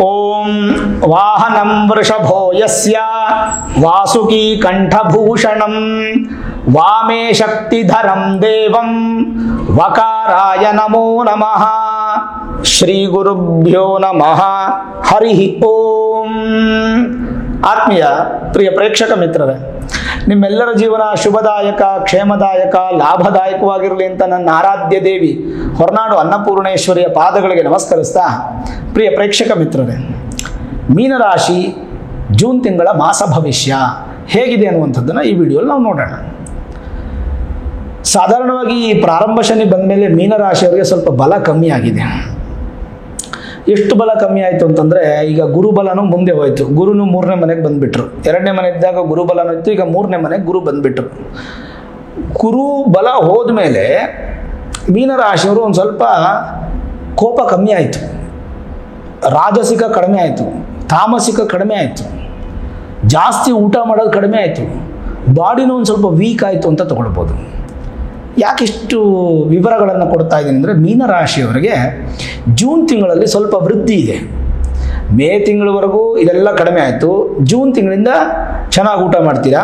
ಓಂ ವಾಹನಂ ವೃಷಭೋ ಯಸ್ಯ ವಾಸುಕಿ ಕಂಠಭೂಷಣಂ ವಾಮೇ ಶಕ್ತಿಧರಂ ದೇವಂ ವಕಾರಾಯ ನಮೋ ನಮಃ. ಶ್ರೀ ಗುರುಭ್ಯೋ ನಮಃ. ಹರಿ ಓಂ. ಆತ್ಮೀಯ ಪ್ರಿಯ ಪ್ರೇಕ್ಷಕ ಮಿತ್ರರೇ, ನಿಮ್ಮೆಲ್ಲರ ಜೀವನ ಶುಭದಾಯಕ, ಕ್ಷೇಮದಾಯಕ, ಲಾಭದಾಯಕವಾಗಿರಲಿ ಅಂತ ನನ್ನ ಆರಾಧ್ಯ ದೇವಿ ಹೊರನಾಡು ಅನ್ನಪೂರ್ಣೇಶ್ವರಿಯ ಪಾದಗಳಿಗೆ ನಮಸ್ಕರಿಸ್ತಾ, ಪ್ರಿಯ ಪ್ರೇಕ್ಷಕ ಮಿತ್ರರೇ, ಮೀನರಾಶಿ ಜೂನ್ ತಿಂಗಳ ಮಾಸ ಭವಿಷ್ಯ ಹೇಗಿದೆ ಅನ್ನುವಂಥದ್ದನ್ನು ಈ ವಿಡಿಯೋಲಿ ನಾವು ನೋಡೋಣ. ಸಾಧಾರಣವಾಗಿ ಈ ಪ್ರಾರಂಭ ಶನಿ ಬಂದ ಮೇಲೆ ಮೀನರಾಶಿಯವರಿಗೆ ಸ್ವಲ್ಪ ಬಲ ಕಮ್ಮಿ ಆಗಿದೆ. ಎಷ್ಟು ಬಲ ಕಮ್ಮಿ ಆಯಿತು ಅಂತಂದರೆ, ಈಗ ಗುರುಬಲನೂ ಮುಂದೆ ಹೋಯಿತು. ಗುರುನು 3ನೇ ಮನೆಗೆ ಬಂದುಬಿಟ್ರು. 2ನೇ ಮನೆ ಇದ್ದಾಗ ಗುರುಬಲನೂ ಇತ್ತು, ಈಗ 3ನೇ ಮನೆಗೆ ಗುರು ಬಂದುಬಿಟ್ರು. ಗುರು ಬಲ ಹೋದ್ಮೇಲೆ ಮೀನರಾಶಿಯವರು ಒಂದು ಸ್ವಲ್ಪ ಕೋಪ ಕಮ್ಮಿ ಆಯಿತು, ರಾಜಸಿಕ ಕಡಿಮೆ ಆಯಿತು, ತಾಮಸಿಕ ಕಡಿಮೆ ಆಯಿತು, ಜಾಸ್ತಿ ಊಟ ಮಾಡೋದು ಕಡಿಮೆ ಆಯಿತು, ಬಾಡಿನೂ ಒಂದು ಸ್ವಲ್ಪ ವೀಕ್ ಆಯಿತು ಅಂತ ತಗೊಳ್ಬೋದು. ಯಾಕಿಷ್ಟು ವಿವರಗಳನ್ನು ಕೊಡ್ತಾ ಇದ್ದೀನಿ ಅಂದರೆ, ಮೀನರಾಶಿಯವರಿಗೆ ಜೂನ್ ತಿಂಗಳಲ್ಲಿ ಸ್ವಲ್ಪ ವೃದ್ಧಿ ಇದೆ. ಮೇ ತಿಂಗಳವರೆಗೂ ಇದೆಲ್ಲ ಕಡಿಮೆ ಆಯಿತು. ಜೂನ್ ತಿಂಗಳಿಂದ ಚೆನ್ನಾಗಿ ಊಟ ಮಾಡ್ತೀರಾ,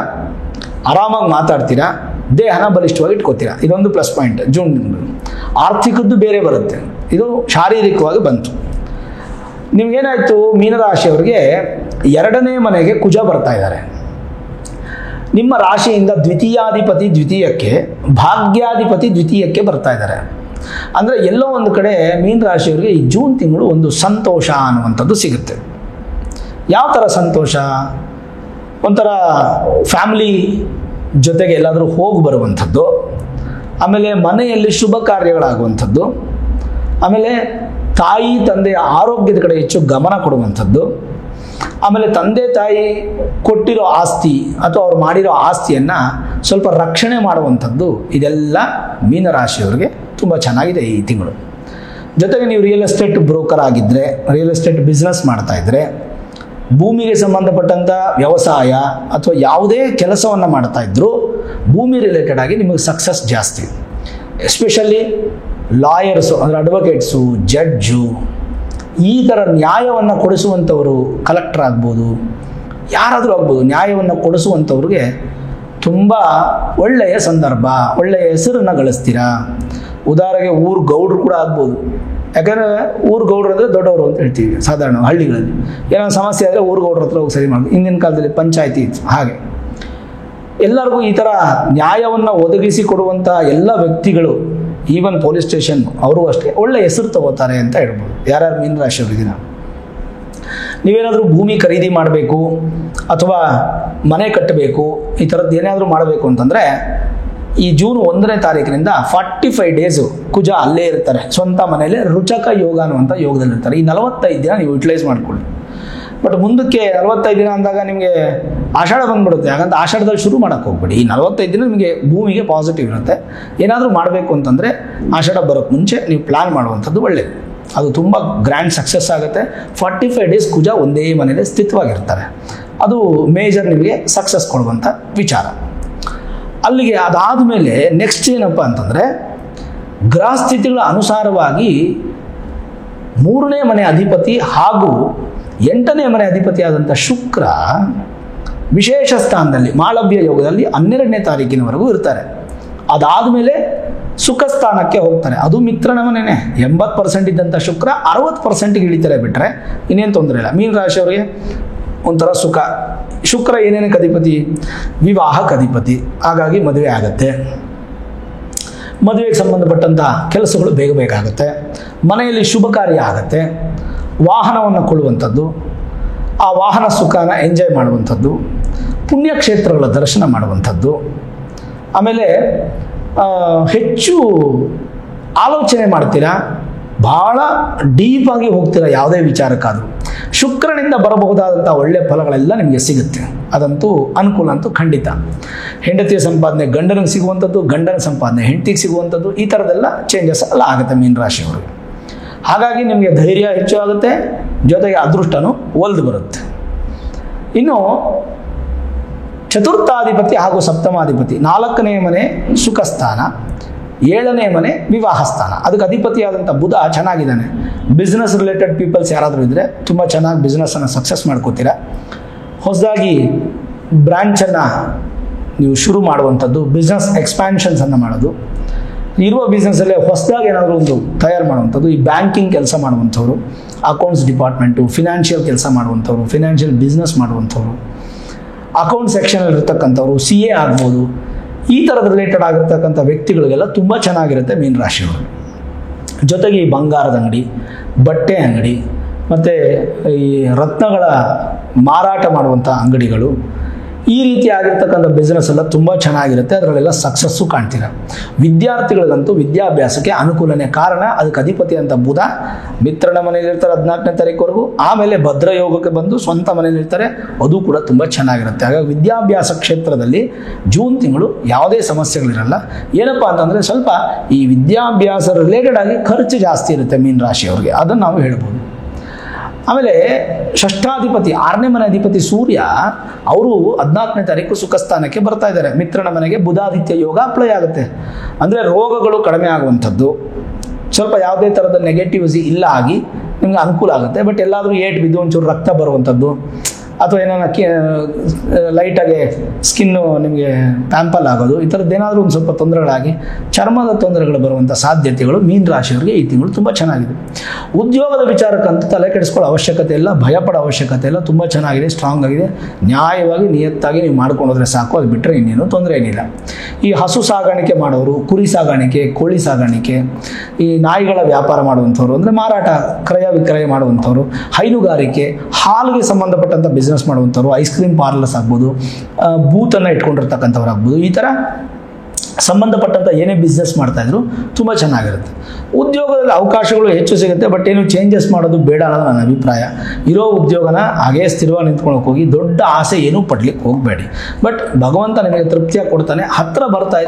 ಆರಾಮಾಗಿ ಮಾತಾಡ್ತೀರಾ, ದೇಹನ ಬಲಿಷ್ಠವಾಗಿ ಇಟ್ಕೋತೀರಾ. ಇದೊಂದು ಪ್ಲಸ್ ಪಾಯಿಂಟ್. ಜೂನ್ ತಿಂಗಳು ಆರ್ಥಿಕದ್ದು ಬೇರೆ ಬರುತ್ತೆ, ಇದು ಶಾರೀರಿಕವಾಗಿ ಬಂತು. ನಿಮ್ಗೇನಾಯಿತು, ಮೀನರಾಶಿಯವರಿಗೆ 2ನೇ ಮನೆಗೆ ಕುಜ ಬರ್ತಾ ಇದ್ದಾರೆ. ನಿಮ್ಮ ರಾಶಿಯಿಂದ ದ್ವಿತೀಯಾಧಿಪತಿ ದ್ವಿತೀಯಕ್ಕೆ, ಭಾಗ್ಯಾಧಿಪತಿ ದ್ವಿತೀಯಕ್ಕೆ ಬರ್ತಾ ಇದ್ದಾರೆ. ಅಂದರೆ ಎಲ್ಲೋ ಒಂದು ಕಡೆ ಮೀನರಾಶಿಯವರಿಗೆ ಈ ಜೂನ್ ತಿಂಗಳು ಒಂದು ಸಂತೋಷ ಅನ್ನುವಂಥದ್ದು ಸಿಗುತ್ತೆ. ಯಾವ ಥರ ಸಂತೋಷ? ಒಂಥರ ಫ್ಯಾಮಿಲಿ ಜೊತೆಗೆ ಎಲ್ಲಾದರೂ ಹೋಗಿ ಬರುವಂಥದ್ದು, ಆಮೇಲೆ ಮನೆಯಲ್ಲಿ ಶುಭ ಕಾರ್ಯಗಳಾಗುವಂಥದ್ದು, ಆಮೇಲೆ ತಾಯಿ ತಂದೆಯ ಆರೋಗ್ಯದ ಕಡೆ ಹೆಚ್ಚು ಗಮನ ಕೊಡುವಂಥದ್ದು, ಆಮೇಲೆ ತಂದೆ ತಾಯಿ ಕೊಟ್ಟಿರೋ ಆಸ್ತಿ ಅಥವಾ ಅವ್ರು ಮಾಡಿರೋ ಆಸ್ತಿಯನ್ನು ಸ್ವಲ್ಪ ರಕ್ಷಣೆ ಮಾಡುವಂಥದ್ದು, ಇದೆಲ್ಲ ಮೀನರಾಶಿಯವರಿಗೆ ತುಂಬ ಚೆನ್ನಾಗಿದೆ ಈ ತಿಂಗಳು. ಜೊತೆಗೆ ನೀವು ರಿಯಲ್ ಎಸ್ಟೇಟ್ ಬ್ರೋಕರ್ ಆಗಿದ್ದರೆ, ರಿಯಲ್ ಎಸ್ಟೇಟ್ ಬಿಸ್ನೆಸ್ ಮಾಡ್ತಾ ಇದ್ದರೆ, ಭೂಮಿಗೆ ಸಂಬಂಧಪಟ್ಟಂಥ ವ್ಯವಸಾಯ ಅಥವಾ ಯಾವುದೇ ಕೆಲಸವನ್ನು ಮಾಡ್ತಾ ಇದ್ದರೂ ಭೂಮಿ ರಿಲೇಟೆಡ್ ಆಗಿ ನಿಮಗೆ ಸಕ್ಸಸ್ ಜಾಸ್ತಿ. ಎಸ್ಪೆಷಲಿ ಲಾಯರ್ಸು ಅಂದರೆ ಅಡ್ವೊಕೇಟ್ಸು, ಜಡ್ಜು, ಈ ಥರ ನ್ಯಾಯವನ್ನು ಕೊಡಿಸುವಂಥವರು, ಕಲೆಕ್ಟರ್ ಆಗ್ಬೋದು, ಯಾರಾದರೂ ಆಗ್ಬೋದು, ನ್ಯಾಯವನ್ನು ಕೊಡಿಸುವಂಥವ್ರಿಗೆ ತುಂಬ ಒಳ್ಳೆಯ ಸಂದರ್ಭ, ಒಳ್ಳೆಯ ಹೆಸರನ್ನು ಗಳಿಸ್ತೀರಾ. ಉದಾಹರಣೆಗೆ ಊರು ಗೌಡ್ರು ಕೂಡ ಆಗ್ಬೋದು. ಯಾಕಂದರೆ ಊರು ಗೌಡ್ರು ಅಂದರೆ ದೊಡ್ಡವರು ಅಂತ ಹೇಳ್ತೀವಿ ಸಾಧಾರಣ ಹಳ್ಳಿಗಳಲ್ಲಿ. ಏನೋ ಸಮಸ್ಯೆ ಆದರೆ ಊರು ಗೌಡ್ರ ಹತ್ರ ಹೋಗಿ ಸರಿ ಮಾಡೋದು. ಹಿಂದಿನ ಕಾಲದಲ್ಲಿ ಪಂಚಾಯಿತಿ ಇತ್ತು. ಹಾಗೆ ಎಲ್ಲರಿಗೂ ಈ ಥರ ನ್ಯಾಯವನ್ನು ಒದಗಿಸಿ ಕೊಡುವಂಥ ಎಲ್ಲ ವ್ಯಕ್ತಿಗಳು, ಈವನ್ ಪೊಲೀಸ್ ಸ್ಟೇಷನ್ ಅವರು ಅಷ್ಟೇ ಒಳ್ಳೆ ಹೆಸರು ತಗೋತಾರೆ ಅಂತ ಹೇಳ್ಬೋದು. ಯಾರ್ಯಾರು ಮೀನರಾಶಿಯವರಿಗೆ ನೀವೇನಾದರೂ ಭೂಮಿ ಖರೀದಿ ಮಾಡಬೇಕು ಅಥವಾ ಮನೆ ಕಟ್ಟಬೇಕು, ಈ ಥರದ್ದು ಏನಾದರೂ ಮಾಡಬೇಕು ಅಂತಂದರೆ ಈ ಜೂನ್ 1ನೇ ತಾರೀಕಿನಿಂದ 45 ಡೇಸು ಕುಜ ಅಲ್ಲೇ ಇರ್ತಾರೆ, ಸ್ವಂತ ಮನೆಯಲ್ಲೇ ರುಚಕ ಯೋಗ ಅನ್ನುವಂಥ ಯೋಗದಲ್ಲಿರ್ತಾರೆ. ಈ 45 ದಿನ ನೀವು ಯುಟಿಲೈಸ್ ಮಾಡ್ಕೊಳ್ಳಿ. ಬಟ್ ಮುಂದಕ್ಕೆ 45 ದಿನ ಅಂದಾಗ ನಿಮಗೆ ಆಷಾಢ ಬಂದ್ಬಿಡುತ್ತೆ. ಹಾಗಂತ ಆಷಾಢದಲ್ಲಿ ಶುರು ಮಾಡೋಕ್ಕೆ ಹೋಗ್ಬೇಡಿ. ಈ 45 ದಿನ ನಿಮಗೆ ಭೂಮಿಗೆ ಪಾಸಿಟಿವ್ ಇರುತ್ತೆ. ಏನಾದರೂ ಮಾಡಬೇಕು ಅಂತಂದರೆ ಆಷಾಢ ಬರೋಕ್ಕೆ ಮುಂಚೆ ನೀವು ಪ್ಲ್ಯಾನ್ ಮಾಡುವಂಥದ್ದು ಒಳ್ಳೆಯದು. ಅದು ತುಂಬ ಗ್ರ್ಯಾಂಡ್ ಸಕ್ಸಸ್ ಆಗುತ್ತೆ. 45 ಡೇಸ್ ಕುಜ ಒಂದೇ ಮನೆಯಲ್ಲಿ ಸ್ಥಿತವಾಗಿರ್ತಾರೆ. ಅದು ಮೇಜರ್ ನಿಮಗೆ ಸಕ್ಸಸ್ ಕೊಡುವಂಥ ವಿಚಾರ. ಅಲ್ಲಿಗೆ ಅದಾದ ಮೇಲೆ ನೆಕ್ಸ್ಟ್ ಏನಪ್ಪ ಅಂತಂದರೆ, ಗ್ರಹಸ್ಥಿತಿಗಳ ಅನುಸಾರವಾಗಿ 3ನೇ ಮನೆ ಅಧಿಪತಿ ಹಾಗೂ 8ನೇ ಮನೆ ಅಧಿಪತಿಯಾದಂಥ ಶುಕ್ರ ವಿಶೇಷ ಸ್ಥಾನದಲ್ಲಿ ಮಾಳವ್ಯ ಯೋಗದಲ್ಲಿ 12ನೇ ತಾರೀಕಿನವರೆಗೂ ಇರ್ತಾರೆ. ಅದಾದಮೇಲೆ ಸುಖ ಸ್ಥಾನಕ್ಕೆ ಹೋಗ್ತಾರೆ. ಅದು ಮಿತ್ರನ ಮನೆಯೇ. 80% ಇದ್ದಂಥ ಶುಕ್ರ 60%ಗೆ ಇಳಿತಾರೆ. ಬಿಟ್ಟರೆ ಇನ್ನೇನು ತೊಂದರೆ ಇಲ್ಲ. ಮೀನರಾಶಿಯವರಿಗೆ ಒಂಥರ ಸುಖ. ಶುಕ್ರ ಏನೇನಕ್ಕೆ ಅಧಿಪತಿ? ವಿವಾಹಕ್ಕೆ ಅಧಿಪತಿ. ಹಾಗಾಗಿ ಮದುವೆ ಆಗುತ್ತೆ, ಮದುವೆಗೆ ಸಂಬಂಧಪಟ್ಟಂಥ ಕೆಲಸಗಳು ಬೇಗ ಬೇಗ ಆಗುತ್ತೆ, ಮನೆಯಲ್ಲಿ ಶುಭ ಕಾರ್ಯ ಆಗುತ್ತೆ, ವಾಹನವನ್ನು ಕೊಳ್ಳುವಂಥದ್ದು, ಆ ವಾಹನ ಸುಖನ ಎಂಜಾಯ್ ಮಾಡುವಂಥದ್ದು, ಪುಣ್ಯಕ್ಷೇತ್ರಗಳ ದರ್ಶನ ಮಾಡುವಂಥದ್ದು, ಆಮೇಲೆ ಹೆಚ್ಚು ಆಲೋಚನೆ ಮಾಡ್ತೀರಾ, ಭಾಳ ಡೀಪಾಗಿ ಹೋಗ್ತೀರಾ ಯಾವುದೇ ವಿಚಾರಕ್ಕಾದರೂ. ಶುಕ್ರನಿಂದ ಬರಬಹುದಾದಂಥ ಒಳ್ಳೆಯ ಫಲಗಳೆಲ್ಲ ನಿಮಗೆ ಸಿಗುತ್ತೆ. ಅದಂತೂ ಅನುಕೂಲ ಅಂತೂ ಖಂಡಿತ. ಹೆಂಡತಿಯ ಸಂಪಾದನೆ ಗಂಡನಿಗೆ ಸಿಗುವಂಥದ್ದು, ಗಂಡನ ಸಂಪಾದನೆ ಹೆಂಡತಿಗೆ ಸಿಗುವಂಥದ್ದು, ಈ ಥರದ್ದೆಲ್ಲ ಚೇಂಜಸ್ ಎಲ್ಲ ಆಗುತ್ತೆ ಮೀನರಾಶಿಯವರಿಗೆ. ಹಾಗಾಗಿ ನಿಮಗೆ ಧೈರ್ಯ ಹೆಚ್ಚು ಆಗುತ್ತೆ, ಜೊತೆಗೆ ಅದೃಷ್ಟನೂ ಒಲ್ದು ಬರುತ್ತೆ. ಇನ್ನು ಚತುರ್ಥಾಧಿಪತಿ ಹಾಗೂ ಸಪ್ತಮಾಧಿಪತಿ, 4ನೇ ಮನೆ ಸುಖ ಸ್ಥಾನ, 7ನೇ ಮನೆ ವಿವಾಹ ಸ್ಥಾನ, ಅದಕ್ಕೆ ಅಧಿಪತಿಯಾದಂಥ ಬುಧ ಚೆನ್ನಾಗಿದ್ದಾನೆ. ಬಿಸ್ನೆಸ್ ರಿಲೇಟೆಡ್ ಪೀಪಲ್ಸ್ ಯಾರಾದರೂ ಇದ್ದರೆ ತುಂಬ ಚೆನ್ನಾಗಿ ಬಿಸ್ನೆಸ್ಸನ್ನು ಸಕ್ಸಸ್ ಮಾಡ್ಕೋತೀರಾ. ಹೊಸದಾಗಿ ಬ್ರ್ಯಾಂಚನ್ನು ನೀವು ಶುರು ಮಾಡುವಂಥದ್ದು, ಬಿಸ್ನೆಸ್ ಎಕ್ಸ್ಪ್ಯಾನ್ಷನ್ಸನ್ನು ಮಾಡೋದು, ಇರುವ ಬಿಸ್ನೆಸ್ಸಲ್ಲೇ ಹೊಸದಾಗಿ ಏನಾದರೂ ಒಂದು ತಯಾರು ಮಾಡುವಂಥದ್ದು, ಈ ಬ್ಯಾಂಕಿಂಗ್ ಕೆಲಸ ಮಾಡುವಂಥವ್ರು, ಅಕೌಂಟ್ಸ್ ಡಿಪಾರ್ಟ್ಮೆಂಟು, ಫಿನಾನ್ಷಿಯಲ್ ಕೆಲಸ ಮಾಡುವಂಥವ್ರು, ಫಿನಾನ್ಷಿಯಲ್ ಬಿಸ್ನೆಸ್ ಮಾಡುವಂಥವ್ರು, ಅಕೌಂಟ್ ಸೆಕ್ಷನಲ್ಲಿ ಇರ್ತಕ್ಕಂಥವ್ರು, CA ಆಗ್ಬೋದು, ಈ ಥರದ ರಿಲೇಟೆಡ್ ಆಗಿರ್ತಕ್ಕಂಥ ವ್ಯಕ್ತಿಗಳಿಗೆಲ್ಲ ತುಂಬ ಚೆನ್ನಾಗಿರುತ್ತೆ ಮೀನರಾಶಿಯವರು. ಜೊತೆಗೆ ಈ ಬಂಗಾರದ ಅಂಗಡಿ, ಬಟ್ಟೆ ಅಂಗಡಿ ಮತ್ತು ಈ ರತ್ನಗಳ ಮಾರಾಟ ಮಾಡುವಂಥ ಅಂಗಡಿಗಳು, ಈ ರೀತಿ ಆಗಿರ್ತಕ್ಕಂಥ ಬಿಸ್ನೆಸ್ ಎಲ್ಲ ತುಂಬ ಚೆನ್ನಾಗಿರುತ್ತೆ. ಅದರಲ್ಲೆಲ್ಲ ಸಕ್ಸಸ್ಸು ಕಾಣ್ತೀರ. ವಿದ್ಯಾರ್ಥಿಗಳಿಗಂತೂ ವಿದ್ಯಾಭ್ಯಾಸಕ್ಕೆ ಅನುಕೂಲನೇ. ಕಾರಣ ಅದಕ್ಕೆ ಅಧಿಪತಿ ಅಂತ ಬುಧ ಮಿತ್ರನ ಮನೆಯಲ್ಲಿರ್ತಾರೆ 14ನೇ ತಾರೀಕುವರೆಗೂ, ಆಮೇಲೆ ಭದ್ರಯೋಗಕ್ಕೆ ಬಂದು ಸ್ವಂತ ಮನೆಯಲ್ಲಿರ್ತಾರೆ, ಅದು ಕೂಡ ತುಂಬ ಚೆನ್ನಾಗಿರುತ್ತೆ. ಹಾಗಾಗಿ ವಿದ್ಯಾಭ್ಯಾಸ ಕ್ಷೇತ್ರದಲ್ಲಿ ಜೂನ್ ತಿಂಗಳು ಯಾವುದೇ ಸಮಸ್ಯೆಗಳಿರಲ್ಲ. ಏನಪ್ಪ ಅಂತಂದರೆ ಸ್ವಲ್ಪ ಈ ವಿದ್ಯಾಭ್ಯಾಸ ರಿಲೇಟೆಡ್ ಆಗಿ ಖರ್ಚು ಜಾಸ್ತಿ ಇರುತ್ತೆ ಮೀನರಾಶಿಯವ್ರಿಗೆ, ಅದನ್ನು ನಾವು ಹೇಳ್ಬೋದು. ಆಮೇಲೆ ಷಷ್ಠಾಧಿಪತಿ 6ನೇ ಮನೆ ಅಧಿಪತಿ ಸೂರ್ಯ ಅವರು 14ನೇ ತಾರೀಕು ಸುಖಸ್ಥಾನಕ್ಕೆ ಬರ್ತಾ ಇದ್ದಾರೆ. ಮಿತ್ರನ ಮನೆಗೆ ಬುಧಾದಿತ್ಯ ಯೋಗ ಅಪ್ಲೈ ಆಗುತ್ತೆ. ಅಂದರೆ ರೋಗಗಳು ಕಡಿಮೆ ಆಗುವಂಥದ್ದು, ಸ್ವಲ್ಪ ಯಾವುದೇ ಥರದ ನೆಗೆಟಿವ್ಸ್ ಇಲ್ಲ ಆಗಿ ನಿಮ್ಗೆ ಅನುಕೂಲ ಆಗುತ್ತೆ. ಬಟ್ ಎಲ್ಲಾದರೂ ಏಟ್ ಬಿದ್ದು ಒಂಚೂರು ರಕ್ತ ಬರುವಂಥದ್ದು, ಅಥವಾ ಏನಾರ ಲೈಟಾಗಿ ಸ್ಕಿನ್ನು ನಿಮಗೆ ಪ್ಯಾಂಪಲ್ ಆಗೋದು, ಈ ಥರದ್ದು ಏನಾದರೂ ಒಂದು ಸ್ವಲ್ಪ ತೊಂದರೆಗಳಾಗಿ ಚರ್ಮದ ತೊಂದರೆಗಳು ಬರುವಂಥ ಸಾಧ್ಯತೆಗಳು ಮೀನರಾಶಿಯವರಿಗೆ ಈ ತಿಂಗಳು ತುಂಬ ಚೆನ್ನಾಗಿದೆ. ಉದ್ಯೋಗದ ವಿಚಾರಕ್ಕಂತೂ ತಲೆ ಕೆಡಿಸ್ಕೊಳ್ಳೋ ಅವಶ್ಯಕತೆ ಇಲ್ಲ, ಭಯಪಡೋ ಅವಶ್ಯಕತೆ ಇಲ್ಲ, ತುಂಬ ಚೆನ್ನಾಗಿದೆ, ಸ್ಟ್ರಾಂಗ್ ಆಗಿದೆ. ನ್ಯಾಯವಾಗಿ ನಿಯತ್ತಾಗಿ ನೀವು ಮಾಡ್ಕೊಂಡೋದ್ರೆ ಸಾಕು, ಅದು ಬಿಟ್ಟರೆ ಇನ್ನೇನು ತೊಂದರೆ ಏನಿಲ್ಲ. ಈ ಹಸು ಸಾಗಾಣಿಕೆ ಮಾಡೋರು, ಕುರಿ ಸಾಗಾಣಿಕೆ, ಕೋಳಿ ಸಾಗಾಣಿಕೆ, ಈ ನಾಯಿಗಳ ವ್ಯಾಪಾರ ಮಾಡುವಂಥವ್ರು, ಅಂದರೆ ಮಾರಾಟ ಕ್ರಯ ವಿಕ್ರಯ ಮಾಡುವಂಥವ್ರು, ಹೈನುಗಾರಿಕೆ, ಹಾಲಿಗೆ ಸಂಬಂಧಪಟ್ಟಂಥ ಬಿಸ್ನೆಸ್ ಮಾಡುವಂಥವ್ರು, ಐಸ್ ಕ್ರೀಮ್ ಪಾರ್ಲರ್ಸ್ ಆಗ್ಬೋದು, ಬೂತನ್ನು ಇಟ್ಕೊಂಡಿರ್ತಕ್ಕಂಥವ್ರು ಆಗ್ಬೋದು, ಈ ಥರ ಸಂಬಂಧಪಟ್ಟಂಥ ಏನೇ ಬಿಸ್ನೆಸ್ ಮಾಡ್ತಾಯಿದ್ರು ತುಂಬ ಚೆನ್ನಾಗಿರುತ್ತೆ. ಉದ್ಯೋಗದಲ್ಲಿ ಅವಕಾಶಗಳು ಹೆಚ್ಚು ಸಿಗುತ್ತೆ, ಬಟ್ ಏನು ಚೇಂಜಸ್ ಮಾಡೋದು ಬೇಡ ಅನ್ನೋದು ನನ್ನ ಅಭಿಪ್ರಾಯ. ಇರೋ ಉದ್ಯೋಗನ ಹಾಗೇ ಸ್ಥಿರವಾಗಿ ನಿಂತ್ಕೊಳ್ಳೋಕೆ ಹೋಗಿ ದೊಡ್ಡ ಆಸೆ ಏನೂ ಪಡ್ಲಿಕ್ಕೆ ಹೋಗಬೇಡಿ. ಬಟ್ ಭಗವಂತ ನಿಮಗೆ ತೃಪ್ತಿಯಾಗಿ ಕೊಡ್ತಾನೆ. ಹತ್ತಿರ ಬರ್ತಾ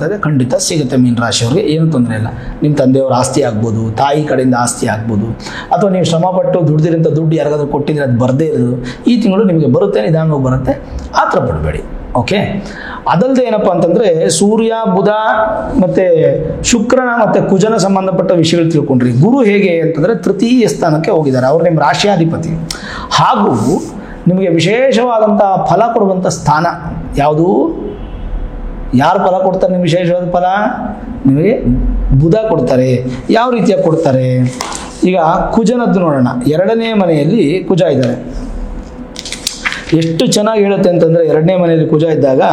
ಇದೆ, ಖಂಡಿತ ಸಿಗುತ್ತೆ ಮೀನರಾಶಿಯವ್ರಿಗೆ, ಏನೂ ತೊಂದರೆ ಇಲ್ಲ. ನಿಮ್ಮ ತಂದೆಯವ್ರ ಆಸ್ತಿ ಆಗ್ಬೋದು, ತಾಯಿ ಕಡೆಯಿಂದ ಆಸ್ತಿ ಆಗ್ಬೋದು, ಅಥವಾ ನೀವು ಶ್ರಮಪಟ್ಟು ದುಡ್ದಿರಂಥ ದುಡ್ಡು ಯಾರಿಗಾದ್ರೂ ಕೊಟ್ಟಿದ್ರೆ ಅದು ಬರದೇ ಇರೋದು, ಈ ತಿಂಗಳು ನಿಮಗೆ ಬರುತ್ತೆ, ನಿಧಾನವಾಗಿ ಬರುತ್ತೆ, ಆತರ ಪಡಬೇಡಿ. ಓಕೆ. ಅದಲ್ಲದೆ ಏನಪ್ಪ ಅಂತಂದರೆ ಸೂರ್ಯ, ಬುಧ ಮತ್ತು ಶುಕ್ರನ ಮತ್ತು ಕುಜನ ಸಂಬಂಧಪಟ್ಟ ವಿಷಯಗಳು ತಿಳ್ಕೊಂಡ್ರಿ. ಗುರು ಹೇಗೆ ಅಂತಂದರೆ ತೃತೀಯ ಸ್ಥಾನಕ್ಕೆ ಹೋಗಿದ್ದಾರೆ, ಅವರು ನಿಮ್ಮ ರಾಶಿಯಾಧಿಪತಿ. ಹಾಗೂ ನಿಮಗೆ ವಿಶೇಷವಾದಂಥ ಫಲ ಕೊಡುವಂಥ ಸ್ಥಾನ ಯಾವುದು? ಯಾರು ಫಲ ಕೊಡ್ತಾರೆ ನಿಮ್ಗೆ ವಿಶೇಷವಾದ ಫಲ? ನಿಮಗೆ ಬುಧ ಕೊಡ್ತಾರೆ. ಯಾವ ರೀತಿಯಾಗಿ ಕೊಡ್ತಾರೆ? ಈಗ ಕುಜನದ್ದು ನೋಡೋಣ. 2ನೇ ಮನೆಯಲ್ಲಿ ಕುಜ ಇದ್ದಾರೆ. ಎಷ್ಟು ಚೆನ್ನಾಗಿ ಹೇಳುತ್ತೆ ಅಂತಂದರೆ 2ನೇ ಮನೆಯಲ್ಲಿ ಕುಜ ಇದ್ದಾಗ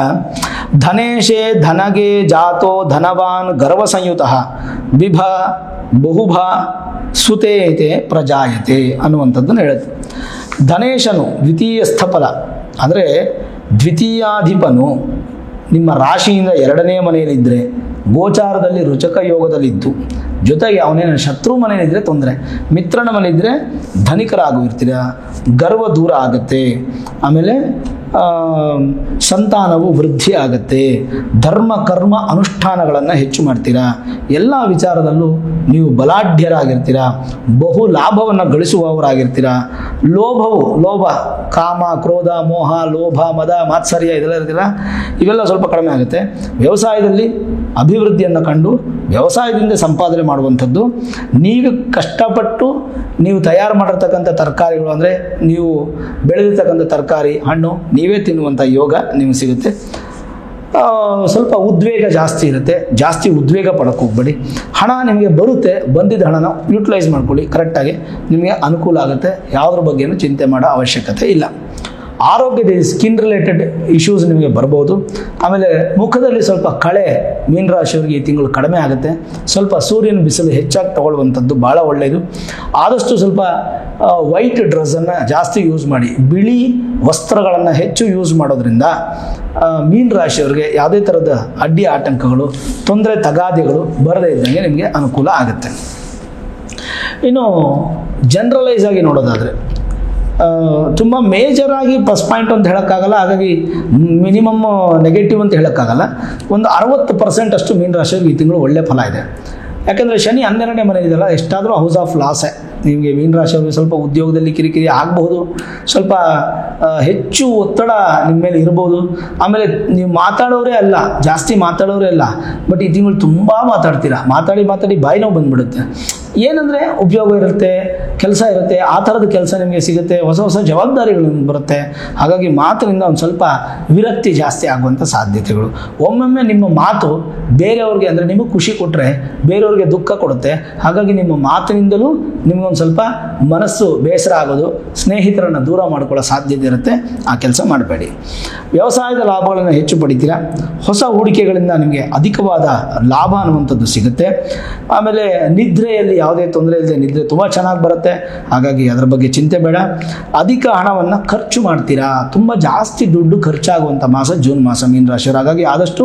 ಧನೇಶೇ ಧನಗೆ ಜಾತೋ ಧನವಾನ್ ಗರ್ವ ಸಂಯುತ ಬಿಭ ಬಹುಭ ಸುತೇತೆ ಪ್ರಜಾಯತೆ ಅನ್ನುವಂಥದ್ದನ್ನು ಹೇಳುತ್ತೆ. ಧನೇಶನು ದ್ವಿತೀಯ ಸ್ಥಫಲ, ಅಂದರೆ ದ್ವಿತೀಯಾಧಿಪನು ನಿಮ್ಮ ರಾಶಿಯಿಂದ 2ನೇ ಮನೆಯಲ್ಲಿದ್ದರೆ, ಗೋಚಾರದಲ್ಲಿ ರುಚಕ ಯೋಗದಲ್ಲಿದ್ದು, ಜೊತೆಗೆ ಅವನೇನು ಶತ್ರು ಮನೆಯಲ್ಲಿದ್ದರೆ ತೊಂದರೆ, ಮಿತ್ರನ ಮನೆಯಿದ್ದರೆ ಧನಿಕರಾಗಿರ್ತೀರ, ಗರ್ವ ದೂರ ಆಗುತ್ತೆ, ಆಮೇಲೆ ಸಂತಾನವು ವೃದ್ಧಿ ಆಗುತ್ತೆ, ಧರ್ಮ ಕರ್ಮ ಅನುಷ್ಠಾನಗಳನ್ನು ಹೆಚ್ಚು ಮಾಡ್ತೀರಾ, ಎಲ್ಲ ವಿಚಾರದಲ್ಲೂ ನೀವು ಬಲಾಢ್ಯರಾಗಿರ್ತೀರ, ಬಹು ಲಾಭವನ್ನು ಗಳಿಸುವವರಾಗಿರ್ತೀರ. ಲೋಭ, ಕಾಮ, ಕ್ರೋಧ, ಮೋಹ, ಲೋಭ, ಮದ, ಮಾತ್ಸರ್ಯ ಇದೆಲ್ಲ ಇರ್ತೀರ, ಇವೆಲ್ಲ ಸ್ವಲ್ಪ ಕಡಿಮೆ ಆಗುತ್ತೆ. ವ್ಯವಸಾಯದಲ್ಲಿ ಅಭಿವೃದ್ಧಿಯನ್ನು ಕಂಡು ವ್ಯವಸಾಯದಿಂದ ಸಂಪಾದನೆ ಮಾಡುವಂಥದ್ದು, ನೀವು ಕಷ್ಟಪಟ್ಟು ನೀವು ತಯಾರು ಮಾಡಿರ್ತಕ್ಕಂಥ ತರಕಾರಿಗಳು, ಅಂದರೆ ನೀವು ಬೆಳೆದಿರ್ತಕ್ಕಂಥ ತರಕಾರಿ, ಹಣ್ಣು ನೀವೇ ತಿನ್ನುವಂಥ ಯೋಗ ನಿಮಗೆ ಸಿಗುತ್ತೆ. ಸ್ವಲ್ಪ ಉದ್ವೇಗ ಜಾಸ್ತಿ ಇರುತ್ತೆ, ಜಾಸ್ತಿ ಉದ್ವೇಗ ಪಡೋಕ್ಕೆ ಹೋಗ್ಬೇಡಿ. ಹಣ ನಿಮಗೆ ಬರುತ್ತೆ, ಬಂದಿದ್ದ ಹಣನ ಯೂಟಿಲೈಸ್ ಮಾಡ್ಕೊಳ್ಳಿ, ಕರೆಕ್ಟಾಗಿ ನಿಮಗೆ ಅನುಕೂಲ ಆಗುತ್ತೆ. ಯಾವುದ್ರ ಬಗ್ಗೆನೂ ಚಿಂತೆ ಮಾಡೋ ಅವಶ್ಯಕತೆ ಇಲ್ಲ. ಆರೋಗ್ಯದ ಸ್ಕಿನ್ ರಿಲೇಟೆಡ್ ಇಶ್ಯೂಸ್ ನಿಮಗೆ ಬರ್ಬೋದು. ಆಮೇಲೆ ಮುಖದಲ್ಲಿ ಸ್ವಲ್ಪ ಕಳೆ ಮೀನರಾಶಿಯವರಿಗೆ ಈ ತಿಂಗಳು ಕಡಿಮೆ ಆಗುತ್ತೆ. ಸ್ವಲ್ಪ ಸೂರ್ಯನ ಬಿಸಿಲು ಹೆಚ್ಚಾಗಿ ತಗೊಳ್ಳುವಂಥದ್ದು ಭಾಳ ಒಳ್ಳೆಯದು. ಆದಷ್ಟು ಸ್ವಲ್ಪ ವೈಟ್ ಡ್ರೆಸ್ಸನ್ನು ಜಾಸ್ತಿ ಯೂಸ್ ಮಾಡಿ, ಬಿಳಿ ವಸ್ತ್ರಗಳನ್ನು ಹೆಚ್ಚು ಯೂಸ್ ಮಾಡೋದ್ರಿಂದ ಮೀನರಾಶಿಯವರಿಗೆ ಯಾವುದೇ ಥರದ ಅಡ್ಡಿ ಆಟಂಕಗಳು, ತೊಂದರೆ ತಗಾದೆಗಳು ಬರದೇ ಇದ್ದಂಗೆ ನಿಮಗೆ ಅನುಕೂಲ ಆಗುತ್ತೆ. ಇನ್ನು ಜನರಲೈಸ್ ಆಗಿ ನೋಡೋದಾದರೆ ತುಂಬ ಮೇಜರ್ ಆಗಿ ಪ್ಲಸ್ ಪಾಯಿಂಟ್ ಅಂತ ಹೇಳೋಕ್ಕಾಗಲ್ಲ, ಹಾಗಾಗಿ ಮಿನಿಮಮ್ ನೆಗೆಟಿವ್ ಅಂತ ಹೇಳೋಕ್ಕಾಗಲ್ಲ. ಒಂದು 60% ಅಷ್ಟು ಮೀನರಾಶಿಯವರಿಗೆ ಈ ತಿಂಗಳು ಒಳ್ಳೆ ಫಲ ಇದೆ. ಯಾಕೆಂದರೆ ಶನಿ 12ನೇ ಮನೆ ಇದೆಯಲ್ಲ, ಎಷ್ಟಾದರೂ ಹೌಸ್ ಆಫ್ ಲಾಸೇ. ನಿಮಗೆ ಮೀನರಾಶಿಯವರಿಗೆ ಸ್ವಲ್ಪ ಉದ್ಯೋಗದಲ್ಲಿ ಕಿರಿಕಿರಿ ಆಗಬಹುದು, ಸ್ವಲ್ಪ ಹೆಚ್ಚು ಒತ್ತಡ ನಿಮ್ಮ ಮೇಲೆ ಇರ್ಬೋದು. ಆಮೇಲೆ ನೀವು ಮಾತಾಡೋರೇ ಅಲ್ಲ, ಜಾಸ್ತಿ ಮಾತಾಡೋರೇ ಅಲ್ಲ, ಬಟ್ ಈ ತಿಂಗಳು ತುಂಬ ಮಾತಾಡ್ತೀರಾ. ಮಾತಾಡಿ ಮಾತಾಡಿ ಬಾಯಿ ನೋವು ಬಂದ್ಬಿಡುತ್ತೆ. ಏನಂದರೆ ಉದ್ಯೋಗ ಇರುತ್ತೆ, ಕೆಲಸ ಇರುತ್ತೆ, ಆ ಥರದ ಕೆಲಸ ನಿಮಗೆ ಸಿಗುತ್ತೆ, ಹೊಸ ಹೊಸ ಜವಾಬ್ದಾರಿಗಳು ನಿಮ್ಗೆ ಬರುತ್ತೆ. ಹಾಗಾಗಿ ಮಾತಿನಿಂದ ಒಂದು ಸ್ವಲ್ಪ ವಿರಕ್ತಿ ಜಾಸ್ತಿ ಆಗುವಂಥ ಸಾಧ್ಯತೆಗಳು. ಒಮ್ಮೊಮ್ಮೆ ನಿಮ್ಮ ಮಾತು ಬೇರೆಯವ್ರಿಗೆ, ಅಂದರೆ ನಿಮಗೆ ಖುಷಿ ಕೊಟ್ಟರೆ ಬೇರೆಯವ್ರಿಗೆ ದುಃಖ ಕೊಡುತ್ತೆ. ಹಾಗಾಗಿ ನಿಮ್ಮ ಮಾತಿನಿಂದಲೂ ನಿಮಗೊಂದು ಸ್ವಲ್ಪ ಮನಸ್ಸು ಬೇಸರ ಆಗೋದು, ಸ್ನೇಹಿತರನ್ನು ದೂರ ಮಾಡ್ಕೊಳ್ಳೋ ಸಾಧ್ಯತೆ ಇರುತ್ತೆ. ಆ ಕೆಲಸ ಮಾಡಬೇಡಿ. ವ್ಯವಸಾಯದ ಲಾಭಗಳನ್ನು ಹೆಚ್ಚು ಪಡಿತೀರಾ. ಹೊಸ ಹೂಡಿಕೆಗಳಿಂದ ನಿಮಗೆ ಅಧಿಕವಾದ ಲಾಭ ಅನ್ನುವಂಥದ್ದು ಸಿಗುತ್ತೆ. ಆಮೇಲೆ ನಿದ್ರೆಯಲ್ಲಿ ಯಾವುದೇ ತೊಂದರೆ ಇಲ್ಲದೆ ನಿದ್ರೆ ತುಂಬ ಚೆನ್ನಾಗಿ ಬರುತ್ತೆ. ಹಾಗಾಗಿ ಅದರ ಬಗ್ಗೆ ಚಿಂತೆ ಬೇಡ. ಅಧಿಕ ಹಣವನ್ನು ಖರ್ಚು ಮಾಡ್ತೀರಾ. ತುಂಬ ಜಾಸ್ತಿ ದುಡ್ಡು ಖರ್ಚಾಗುವಂಥ ಮಾಸ ಜೂನ್ ಮಾಸ ಮೀನರಾಶಿಯವರು. ಹಾಗಾಗಿ ಆದಷ್ಟು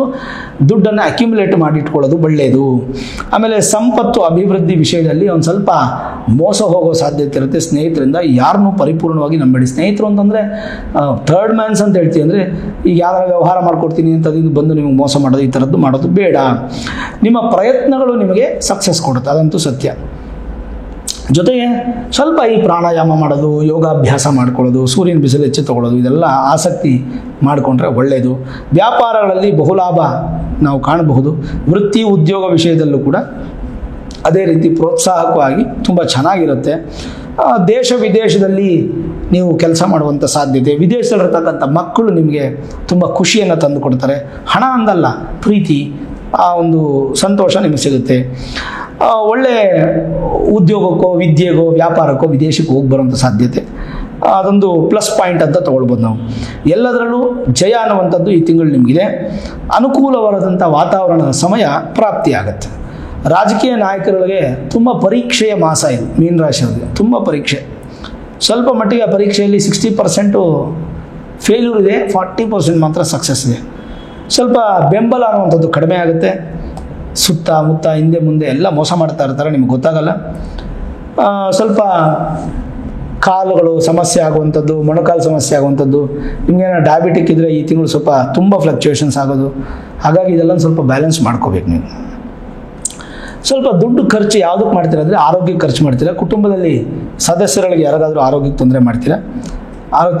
ದುಡ್ಡನ್ನು ಅಕ್ಯುಮುಲೇಟ್ ಮಾಡಿಟ್ಕೊಳ್ಳೋದು ಒಳ್ಳೆಯದು. ಆಮೇಲೆ ಸಂಪತ್ತು ಅಭಿವೃದ್ಧಿ ವಿಷಯದಲ್ಲಿ ಒಂದು ಸ್ವಲ್ಪ ಮೋಸ ಹೋಗೋ ಸಾಧ್ಯತೆ ಇರುತ್ತೆ. ಸ್ನೇಹಿತರಿಂದ ಯಾರನ್ನೂ ಪರಿಪೂರ್ಣವಾಗಿ ನಂಬೇಡಿ. ಸ್ನೇಹಿತರು ಅಂತಂದರೆ ಥರ್ಡ್ ಮ್ಯಾನ್ಸ್ ಅಂತ ಹೇಳ್ತೀವಿ. ಅಂದರೆ ಈಗ ಯಾವ್ದಾರ ವ್ಯವಹಾರ ಮಾಡ್ಕೊಡ್ತೀನಿ ಅಂತ ಬಂದು ನಿಮಗೆ ಮೋಸ ಮಾಡೋದು, ಈ ಥರದ್ದು ಮಾಡೋದು ಬೇಡ. ನಿಮ್ಮ ಪ್ರಯತ್ನಗಳು ನಿಮಗೆ ಸಕ್ಸಸ್ ಕೊಡುತ್ತೆ, ಅದಂತೂ ಸತ್ಯ. ಜೊತೆಗೆ ಸ್ವಲ್ಪ ಈ ಪ್ರಾಣಾಯಾಮ ಮಾಡೋದು, ಯೋಗಾಭ್ಯಾಸ ಮಾಡ್ಕೊಳ್ಳೋದು, ಸೂರ್ಯನ ಬಿಸಿಲು ಹೆಚ್ಚು ತಗೊಳ್ಳೋದು, ಇದೆಲ್ಲ ಆಸಕ್ತಿ ಮಾಡಿಕೊಂಡ್ರೆ ಒಳ್ಳೆಯದು. ವ್ಯಾಪಾರಗಳಲ್ಲಿ ಬಹುಲಾಭ ನಾವು ಕಾಣಬಹುದು. ವೃತ್ತಿ ಉದ್ಯೋಗ ವಿಷಯದಲ್ಲೂ ಕೂಡ ಅದೇ ರೀತಿ ಪ್ರೋತ್ಸಾಹಕವಾಗಿ ತುಂಬ ಚೆನ್ನಾಗಿರುತ್ತೆ. ದೇಶ ವಿದೇಶದಲ್ಲಿ ನೀವು ಕೆಲಸ ಮಾಡುವಂಥ ಸಾಧ್ಯತೆ, ವಿದೇಶದಲ್ಲಿರ್ತಕ್ಕಂಥ ಮಕ್ಕಳು ನಿಮಗೆ ತುಂಬ ಖುಷಿಯನ್ನು ತಂದು ಕೊಡ್ತಾರೆ. ಹಣ ಅಂದಲ್ಲ, ಪ್ರೀತಿ, ಆ ಒಂದು ಸಂತೋಷ ನಿಮಗೆ ಸಿಗುತ್ತೆ. ಒಳ್ಳೆ ಉದ್ಯೋಗಕ್ಕೋ ವಿದ್ಯೆಗೋ ವ್ಯಾಪಾರಕ್ಕೋ ವಿದೇಶಕ್ಕೆ ಹೋಗಿ ಬರುವಂಥ ಸಾಧ್ಯತೆ, ಅದೊಂದು ಪ್ಲಸ್ ಪಾಯಿಂಟ್ ಅಂತ ತೊಗೊಳ್ಬೋದು ನಾವು. ಎಲ್ಲದರಲ್ಲೂ ಜಯ ಅನ್ನುವಂಥದ್ದು ಈ ತಿಂಗಳು ನಿಮಗಿದೆ. ಅನುಕೂಲವಾದಂಥ ವಾತಾವರಣದ ಸಮಯ ಪ್ರಾಪ್ತಿಯಾಗತ್ತೆ. ರಾಜಕೀಯ ನಾಯಕರುಗಳಿಗೆ ತುಂಬ ಪರೀಕ್ಷೆಯ ಮಾಸ ಇದು ಮೀನರಾಶಿಯವರಿಗೆ. ತುಂಬ ಪರೀಕ್ಷೆ. ಸ್ವಲ್ಪ ಮಟ್ಟಿಗೆ ಆ ಪರೀಕ್ಷೆಯಲ್ಲಿ 60% ಫೇಲ್ಯೂರ್ ಇದೆ, 40% ಮಾತ್ರ ಸಕ್ಸಸ್ ಇದೆ. ಸ್ವಲ್ಪ ಬೆಂಬಲ ಅನ್ನುವಂಥದ್ದು ಕಡಿಮೆ ಆಗುತ್ತೆ. ಸುತ್ತಮುತ್ತ ಹಿಂದೆ ಮುಂದೆ ಎಲ್ಲ ಮೋಸ ಮಾಡ್ತಾ ಇರ್ತಾರೆ, ನಿಮ್ಗೆ ಗೊತ್ತಾಗಲ್ಲ. ಸ್ವಲ್ಪ ಕಾಲುಗಳು ಸಮಸ್ಯೆ ಆಗುವಂಥದ್ದು, ಮೊಣಕಾಲು ಸಮಸ್ಯೆ ಆಗುವಂಥದ್ದು, ನಿಮಗೇನೋ ಡಯಾಬಿಟಿಕ್ ಇದ್ದರೆ ಈ ತಿಂಗಳು ಸ್ವಲ್ಪ ತುಂಬ ಫ್ಲಕ್ಚುಯೇಷನ್ಸ್ ಆಗೋದು. ಹಾಗಾಗಿ ಇದೆಲ್ಲ ಸ್ವಲ್ಪ ಬ್ಯಾಲೆನ್ಸ್ ಮಾಡ್ಕೋಬೇಕು ನೀವು. ಸ್ವಲ್ಪ ದುಡ್ಡು ಖರ್ಚು ಯಾವುದಕ್ಕೆ ಮಾಡ್ತೀರಾ ಅಂದರೆ ಆರೋಗ್ಯಕ್ಕೆ ಖರ್ಚು ಮಾಡ್ತೀರಾ. ಕುಟುಂಬದಲ್ಲಿ ಸದಸ್ಯರಿಗೆ ಯಾರಿಗಾದರೂ ಆರೋಗ್ಯಕ್ಕೆ ತೊಂದರೆ ಮಾಡ್ತೀರಾ.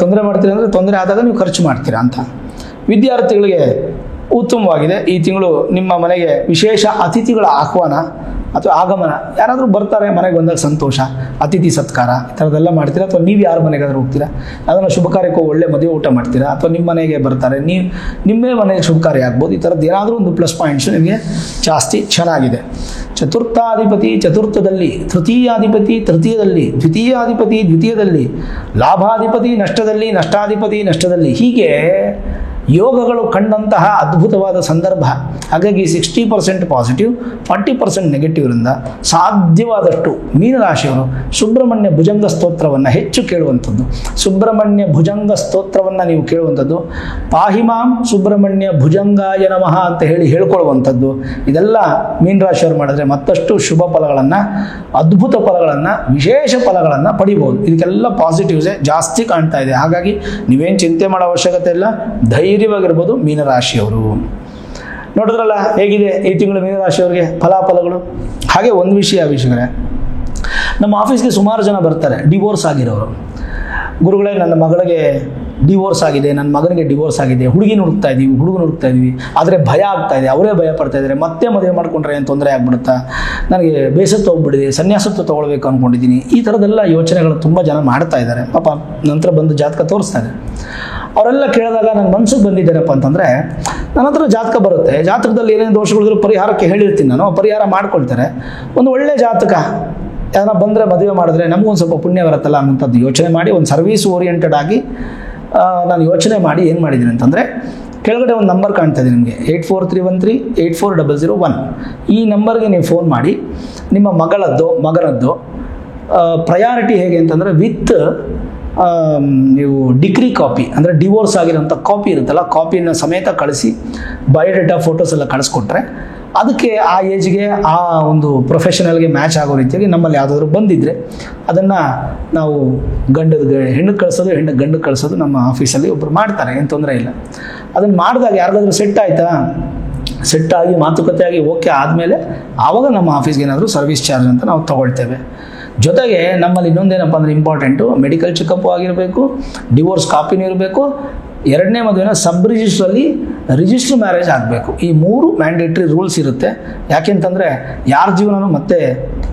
ತೊಂದರೆ ಮಾಡ್ತೀರಾ ಅಂದರೆ ತೊಂದರೆ ಆದಾಗ ನೀವು ಖರ್ಚು ಮಾಡ್ತೀರಾ ಅಂತ. ವಿದ್ಯಾರ್ಥಿಗಳಿಗೆ ಉತ್ತಮವಾಗಿದೆ ಈ ತಿಂಗಳು. ನಿಮ್ಮ ಮನೆಗೆ ವಿಶೇಷ ಅತಿಥಿಗಳ ಆಹ್ವಾನ ಅಥವಾ ಆಗಮನ, ಯಾರಾದರೂ ಬರ್ತಾರೆ ಮನೆಗೆ ಬಂದಾಗ ಸಂತೋಷ, ಅತಿಥಿ ಸತ್ಕಾರ ಈ ಥರದ್ದೆಲ್ಲ ಮಾಡ್ತೀರಾ. ಅಥವಾ ನೀವು ಯಾರ ಮನೆಗಾದ್ರೂ ಹೋಗ್ತೀರಾ, ಅದನ್ನು ಶುಭ ಕಾರ್ಯಕ್ಕೂ ಒಳ್ಳೆ ಮದುವೆ ಊಟ ಮಾಡ್ತೀರಾ, ಅಥವಾ ನಿಮ್ಮ ಮನೆಗೆ ಬರ್ತಾರೆ, ನಿಮ್ಮೇ ಮನೆಗೆ ಶುಭ ಕಾರ್ಯ ಆಗ್ಬೋದು. ಈ ಥರದ್ದು ಏನಾದರೂ ಒಂದು ಪ್ಲಸ್ ಪಾಯಿಂಟ್ಸು ನಿಮಗೆ ಜಾಸ್ತಿ ಚೆನ್ನಾಗಿದೆ. ಚತುರ್ಥಾಧಿಪತಿ ಚತುರ್ಥದಲ್ಲಿ, ತೃತೀಯಾಧಿಪತಿ ತೃತೀಯದಲ್ಲಿ, ದ್ವಿತೀಯಾಧಿಪತಿ ದ್ವಿತೀಯದಲ್ಲಿ, ಲಾಭಾಧಿಪತಿ ನಷ್ಟದಲ್ಲಿ, ನಷ್ಟಾಧಿಪತಿ ನಷ್ಟದಲ್ಲಿ, ಹೀಗೆ ಯೋಗಗಳು ಕಂಡಂತಹ ಅದ್ಭುತವಾದ ಸಂದರ್ಭ. ಹಾಗಾಗಿ 60% ಪಾಸಿಟಿವ್, 40% ನೆಗೆಟಿವ್ ಇರಿಂದ ಸಾಧ್ಯವಾದಷ್ಟು ಮೀನರಾಶಿಯವರು ಸುಬ್ರಹ್ಮಣ್ಯ ಭುಜಂಗ ಸ್ತೋತ್ರವನ್ನು ಹೆಚ್ಚು ಕೇಳುವಂಥದ್ದು. ಸುಬ್ರಹ್ಮಣ್ಯ ಭುಜಂಗ ಸ್ತೋತ್ರವನ್ನು ನೀವು ಕೇಳುವಂಥದ್ದು, ಪಾಹಿಮಾಂ ಸುಬ್ರಹ್ಮಣ್ಯ ಭುಜಂಗಾಯ ನಮಃ ಅಂತ ಹೇಳ್ಕೊಳ್ಳುವಂಥದ್ದು. ಇದೆಲ್ಲ ಮೀನರಾಶಿಯವರು ಮಾಡಿದ್ರೆ ಮತ್ತಷ್ಟು ಶುಭ ಫಲಗಳನ್ನು, ಅದ್ಭುತ ಫಲಗಳನ್ನು, ವಿಶೇಷ ಫಲಗಳನ್ನು ಪಡಿಬೋದು. ಇದಕ್ಕೆಲ್ಲ ಪಾಸಿಟಿವ್ಸೇ ಜಾಸ್ತಿ ಕಾಣ್ತಾ ಇದೆ. ಹಾಗಾಗಿ ನೀವೇನು ಚಿಂತೆ ಮಾಡೋ ಅವಶ್ಯಕತೆ ಇಲ್ಲ, ಧೈರ್ಯವಾಗಿರ್ಬೋದು ಮೀನರಾಶಿಯವರು. ನೋಡಿದ್ರಲ್ಲ ಹೇಗಿದೆ ಈ ತಿಂಗಳು ಮೀನರಾಶಿಯವರಿಗೆ ಫಲಾಫಲಗಳು. ಹಾಗೆ ಒಂದು ವಿಷಯ ವೀಕ್ಷಕರೇ, ನಮ್ಮ ಆಫೀಸ್ಗೆ ಸುಮಾರು ಜನ ಬರ್ತಾರೆ ಡಿವೋರ್ಸ್ ಆಗಿರೋರು. ಗುರುಗಳೇ, ನನ್ನ ಮಗಳಿಗೆ ಡಿವೋರ್ಸ್ ಆಗಿದೆ, ನನ್ನ ಮಗನಿಗೆ ಡಿವೋರ್ಸ್ ಆಗಿದೆ, ಹುಡುಗಿನ ಹುಡುಕ್ತಾ ಇದ್ದೀವಿ, ಹುಡುಗನ ಹುಡುಕ್ತಾ ಇದ್ದೀವಿ, ಆದರೆ ಭಯ ಆಗ್ತಾ ಇದೆ, ಅವರೇ ಭಯ ಪಡ್ತಾ ಇದ್ದಾರೆ, ಮತ್ತೆ ಮದುವೆ ಮಾಡ್ಕೊಂಡ್ರೆ ಏನು ತೊಂದರೆ ಆಗ್ಬಿಡುತ್ತಾ, ನನಗೆ ಬೇಸತ್ತು ಹೋಗ್ಬಿಟ್ಟಿದೆ, ಸನ್ಯಾಸತ್ವ ತೊಗೊಳ್ಬೇಕು ಅಂದ್ಕೊಂಡಿದ್ದೀನಿ. ಈ ಥರದ್ದೆಲ್ಲ ಯೋಚನೆಗಳು ತುಂಬ ಜನ ಮಾಡ್ತಾ ಇದ್ದಾರೆ. ಪಾಪ ನಂತರ ಬಂದು ಜಾತಕ ತೋರಿಸ್ತಾರೆ. ಅವರೆಲ್ಲ ಕೇಳಿದಾಗ ನನ್ನ ಮನಸ್ಸಿಗೆ ಬಂದಿದ್ದೇನಪ್ಪ ಅಂತಂದರೆ, ನನ್ನ ಹತ್ರ ಜಾತಕ ಬರುತ್ತೆ, ಜಾತಕದಲ್ಲಿ ಏನೇನು ದೋಷಗಳಿದ್ರು ಪರಿಹಾರಕ್ಕೆ ಹೇಳಿರ್ತೀನಿ ನಾನು, ಪರಿಹಾರ ಮಾಡ್ಕೊಳ್ತಾರೆ. ಒಂದು ಒಳ್ಳೆ ಜಾತಕ ಯಾರನ್ನ ಬಂದರೆ ಮದುವೆ ಮಾಡಿದ್ರೆ ನಮಗೊಂದು ಸ್ವಲ್ಪ ಪುಣ್ಯ ಬರುತ್ತಲ್ಲ ಅನ್ನೋಂಥದ್ದು ಯೋಚನೆ ಮಾಡಿ, ಒಂದು ಸರ್ವೀಸ್ ಓರಿಯೆಂಟೆಡ್ ಆಗಿ ನಾನು ಯೋಚನೆ ಮಾಡಿ ಏನು ಮಾಡಿದ್ದೀನಿ ಅಂತಂದರೆ, ಕೆಳಗಡೆ ಒಂದು ನಂಬರ್ ಕಾಣ್ತಾ ಇದೆ ನಿಮಗೆ, 8433840001. ಈ ನಂಬರ್ಗೆ ನೀವು ಫೋನ್ ಮಾಡಿ ನಿಮ್ಮ ಮಗನದ್ದು ಪ್ರಯಾರಿಟಿ ಹೇಗೆ ಅಂತಂದರೆ ವಿತ್ ನೀವು ಡಿಗ್ರಿ ಕಾಪಿ, ಅಂದರೆ ಡಿವೋರ್ಸ್ ಆಗಿರೋಂಥ ಕಾಪಿ ಇರುತ್ತಲ್ಲ, ಕಾಪಿನ ಸಮೇತ ಕಳಿಸಿ ಬಯೋಡೇಟಾ ಫೋಟೋಸ್ ಎಲ್ಲ ಕಳಿಸ್ಕೊಟ್ರೆ ಅದಕ್ಕೆ ಆ ಏಜ್ಗೆ ಆ ಒಂದು ಪ್ರೊಫೆಷನಲ್ಗೆ ಮ್ಯಾಚ್ ಆಗೋ ರೀತಿಯಾಗಿ ನಮ್ಮಲ್ಲಿ ಯಾವುದಾದ್ರೂ ಬಂದಿದ್ದರೆ ಅದನ್ನು ನಾವು ಹೆಣ್ಣಿಗೆ ಕಳಿಸೋದು, ಗಂಡಿಗೆ ಕಳಿಸೋದು ನಮ್ಮ ಆಫೀಸಲ್ಲಿ ಒಬ್ಬರು ಮಾಡ್ತಾರೆ, ಏನು ತೊಂದರೆ ಇಲ್ಲ. ಅದನ್ನು ಮಾಡಿದಾಗ ಯಾರಿಗಾದ್ರೂ ಸೆಟ್ ಆಯಿತಾ, ಸೆಟ್ಟಾಗಿ ಮಾತುಕತೆ ಆಗಿ ಓಕೆ ಆದಮೇಲೆ ಆವಾಗ ನಮ್ಮ ಆಫೀಸ್ಗೆ ಏನಾದರೂ ಸರ್ವಿಸ್ ಚಾರ್ಜ್ ಅಂತ ನಾವು ತೊಗೊಳ್ತೇವೆ. ಜೊತೆಗೆ ನಮ್ಮಲ್ಲಿ ಇನ್ನೊಂದೇನಪ್ಪ ಅಂದರೆ ಇಂಪಾರ್ಟೆಂಟು, ಮೆಡಿಕಲ್ ಚೆಕಪ್ಪು ಆಗಿರಬೇಕು, ಡಿವೋರ್ಸ್ ಕಾಪಿನೂ ಇರಬೇಕು, ಎರಡನೇ ಮದುವೆನ ಸಬ್ ರಿಜಿಸ್ಟ್ರಲ್ಲಿ ರಿಜಿಸ್ಟರ್ ಮ್ಯಾರೇಜ್ ಆಗಬೇಕು. ಈ 3 ಮ್ಯಾಂಡೇಟ್ರಿ ರೂಲ್ಸ್ ಇರುತ್ತೆ. ಯಾಕೆಂತಂದರೆ ಯಾರ ಜೀವನನೂ ಮತ್ತೆ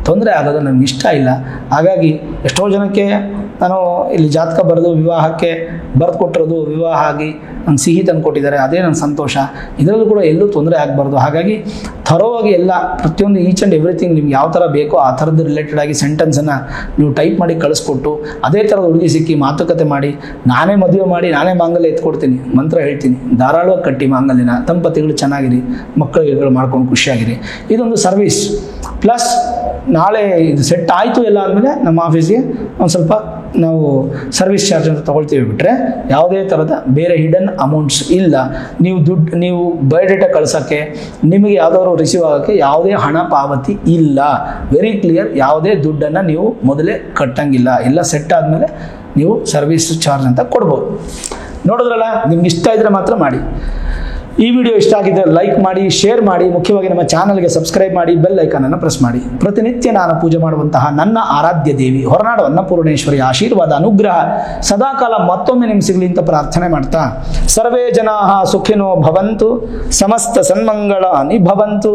ತೊಂದರೆ ಆಗೋದು ನನಗೆ ಇಷ್ಟ ಇಲ್ಲ. ಹಾಗಾಗಿ ಎಷ್ಟೋ ಜನಕ್ಕೆ ನಾನು ಇಲ್ಲಿ ಜಾತಕ ಬರೆದು ವಿವಾಹಕ್ಕೆ ಬರೆದು ಕೊಟ್ಟಿರೋದು, ವಿವಾಹ ಆಗಿ ನಂಗೆ ಸಿಹಿ ತಂದು ಕೊಟ್ಟಿದ್ದಾರೆ, ಅದೇ ನನ್ನ ಸಂತೋಷ. ಇದರಲ್ಲೂ ಕೂಡ ಎಲ್ಲೂ ತೊಂದರೆ ಆಗಬಾರ್ದು. ಹಾಗಾಗಿ ಥರೋವಾಗಿ ಎಲ್ಲ ಪ್ರತಿಯೊಂದು ಈಚ್ ಆ್ಯಂಡ್ ಎವ್ರಿಥಿಂಗ್ ನಿಮ್ಗೆ ಯಾವ ಥರ ಬೇಕೋ ಆ ಥರದ್ದು ರಿಲೇಟೆಡ್ ಆಗಿ ಸೆಂಟೆನ್ಸನ್ನು ನೀವು ಟೈಪ್ ಮಾಡಿ ಕಳಿಸ್ಕೊಟ್ಟು, ಅದೇ ಥರದ ಹುಡುಗಿ ಸಿಕ್ಕಿ ಮಾತುಕತೆ ಮಾಡಿ, ನಾನೇ ಮದುವೆ ಮಾಡಿ ನಾನೇ ಮಾಂಗಲ್ಯ ಎತ್ಕೊಡ್ತೀನಿ, ಮಂತ್ರ ಹೇಳ್ತೀನಿ, ಧಾರಾಳವಾಗಿ ಕಟ್ಟಿ ಮಾಂಗಲ್ಯನ, ದಂಪತಿಗಳು ಚೆನ್ನಾಗಿರಿ, ಮಕ್ಕಳುಗಳು ಮಾಡ್ಕೊಂಡು ಖುಷಿಯಾಗಿರಿ. ಇದೊಂದು ಸರ್ವಿಸ್. ಪ್ಲಸ್ ನಾಳೆ ಇದು ಸೆಟ್ ಆಯಿತು ಎಲ್ಲ ಆದಮೇಲೆ ನಮ್ಮ ಆಫೀಸ್ಗೆ ಒಂದು ಸ್ವಲ್ಪ ನಾವು ಸರ್ವಿಸ್ ಚಾರ್ಜ್ ಅಂತ ತೊಗೊಳ್ತೀವಿ. ಬಿಟ್ಟರೆ ಯಾವುದೇ ಥರದ ಬೇರೆ ಹಿಡನ್ ಅಮೌಂಟ್ಸ್ ಇಲ್ಲ. ನೀವು ಬಯೋಡೇಟಾ ಕಳ್ಸೋಕ್ಕೆ, ನಿಮಗೆ ಯಾವುದಾದ್ರು ರಿಸೀವ್ ಆಗೋಕ್ಕೆ ಯಾವುದೇ ಹಣ ಪಾವತಿ ಇಲ್ಲ. Very clear. ಯಾವುದೇ ದುಡ್ಡನ್ನು ನೀವು ಮೊದಲೇ ಕಟ್ಟಂಗಿಲ್ಲ. ಎಲ್ಲ ಸೆಟ್ ಆದಮೇಲೆ ನೀವು ಸರ್ವಿಸ್ ಚಾರ್ಜ್ ಅಂತ ಕೊಡ್ಬೋದು. ನೋಡಿದ್ರಲ್ಲ, ನಿಮ್ಗೆ ಇಷ್ಟ ಇದ್ದರೆ ಮಾತ್ರ ಮಾಡಿ. ಈ ವಿಡಿಯೋ ಇಷ್ಟ ಆಗಿದ್ದರೆ ಲೈಕ್ ಮಾಡಿ, ಶೇರ್ ಮಾಡಿ, ಮುಖ್ಯವಾಗಿ ನಮ್ಮ ಚಾನಲ್ಗೆ ಸಬ್ಸ್ಕ್ರೈಬ್ ಮಾಡಿ, ಬೆಲ್ ಐಕಾನನ್ನು ಪ್ರೆಸ್ ಮಾಡಿ. ಪ್ರತಿನಿತ್ಯ ನಾನು ಪೂಜೆ ಮಾಡುವಂತಹ ನನ್ನ ಆರಾಧ್ಯ ದೇವಿ ಹೊರನಾಡು ಅನ್ನಪೂರ್ಣೇಶ್ವರಿ ಆಶೀರ್ವಾದ ಅನುಗ್ರಹ ಸದಾಕಾಲ ಮತ್ತೊಮ್ಮೆ ನಿಮ್ಗೆ ಸಿಗಲಿ ಅಂತ ಪ್ರಾರ್ಥನೆ ಮಾಡ್ತಾ, ಸರ್ವೇ ಜನಾಃ ಸುಖಿನೋ ಭವಂತು, ಸಮಸ್ತ ಸನ್ಮಂಗಳಾನಿ ಭವಂತು.